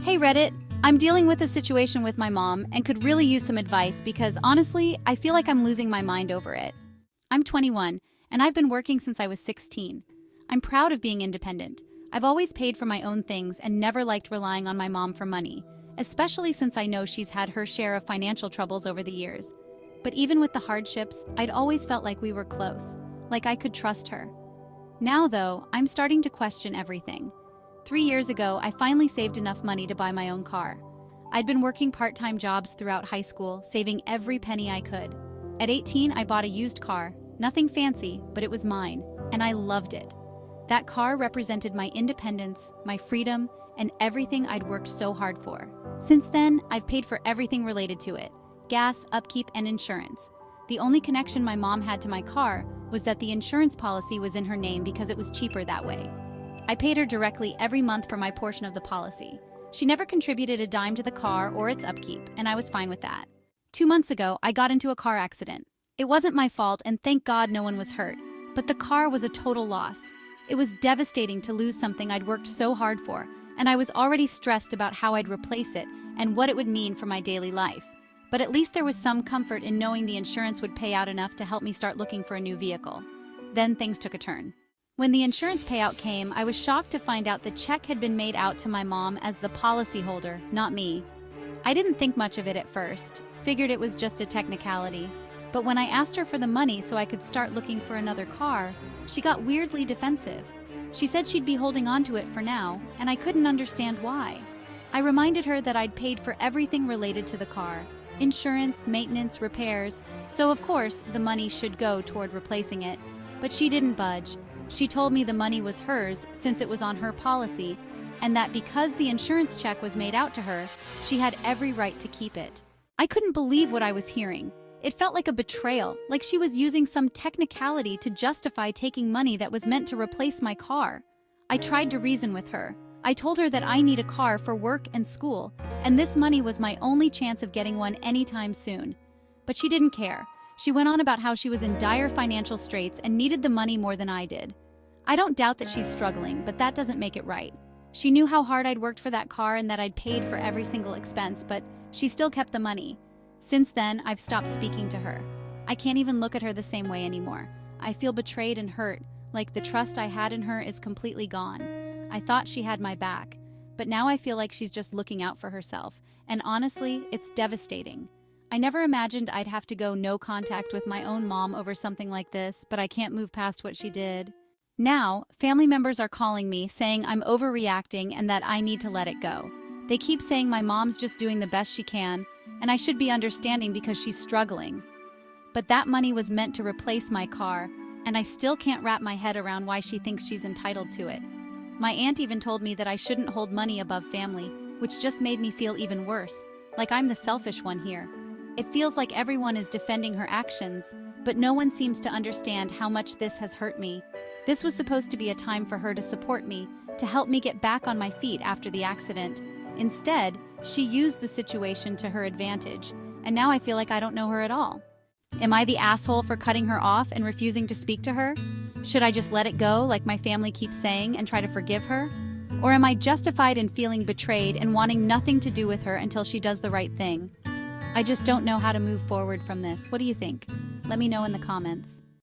Hey Reddit, I'm dealing with a situation with my mom and could really use some advice because honestly, I feel like I'm losing my mind over it. I'm 21 and I've been working since I was 16. I'm proud of being independent. I've always paid for my own things and never liked relying on my mom for money, especially since I know she's had her share of financial troubles over the years. But even with the hardships, I'd always felt like we were close, like I could trust her. Now though, I'm starting to question everything. 3 years ago, I finally saved enough money to buy my own car. I'd been working part-time jobs throughout high school, saving every penny I could. At 18, I bought a used car. Nothing fancy, but it was mine, and I loved it. That car represented my independence, my freedom, and everything I'd worked so hard for. Since then, I've paid for everything related to it: gas, upkeep, and insurance. The only connection my mom had to my car was that the insurance policy was in her name because it was cheaper that way. I paid her directly every month for my portion of the policy. She never contributed a dime to the car or its upkeep, and I was fine with that. 2 months ago, I got into a car accident. It wasn't my fault, and thank God no one was hurt, but the car was a total loss. It was devastating to lose something I'd worked so hard for, and I was already stressed about how I'd replace it and what it would mean for my daily life. But at least there was some comfort in knowing the insurance would pay out enough to help me start looking for a new vehicle. Then things took a turn. When the insurance payout came, I was shocked to find out the check had been made out to my mom as the policyholder, not me. I didn't think much of it at first, figured it was just a technicality. But when I asked her for the money so I could start looking for another car, she got weirdly defensive. She said she'd be holding on to it for now, and I couldn't understand why. I reminded her that I'd paid for everything related to the car: insurance, maintenance, repairs, so of course the money should go toward replacing it. But she didn't budge. She told me the money was hers since it was on her policy, and that because the insurance check was made out to her, she had every right to keep it. I couldn't believe what I was hearing. It felt like a betrayal, like she was using some technicality to justify taking money that was meant to replace my car. I tried to reason with her. I told her that I need a car for work and school, and this money was my only chance of getting one anytime soon. But she didn't care. She went on about how she was in dire financial straits and needed the money more than I did. I don't doubt that she's struggling, but that doesn't make it right. She knew how hard I'd worked for that car and that I'd paid for every single expense, but she still kept the money. Since then, I've stopped speaking to her. I can't even look at her the same way anymore. I feel betrayed and hurt, like the trust I had in her is completely gone. I thought she had my back, but now I feel like she's just looking out for herself, and honestly, it's devastating. I never imagined I'd have to go no contact with my own mom over something like this, but I can't move past what she did. Now, family members are calling me saying I'm overreacting and that I need to let it go. They keep saying my mom's just doing the best she can, and I should be understanding because she's struggling. But that money was meant to replace my car, and I still can't wrap my head around why she thinks she's entitled to it. My aunt even told me that I shouldn't hold money above family, which just made me feel even worse, like I'm the selfish one here. It feels like everyone is defending her actions, but no one seems to understand how much this has hurt me. This was supposed to be a time for her to support me, to help me get back on my feet after the accident. Instead, she used the situation to her advantage, and now I feel like I don't know her at all. Am I the asshole for cutting her off and refusing to speak to her? Should I just let it go, like my family keeps saying, and try to forgive her? Or am I justified in feeling betrayed and wanting nothing to do with her until she does the right thing? I just don't know how to move forward from this. What do you think? Let me know in the comments.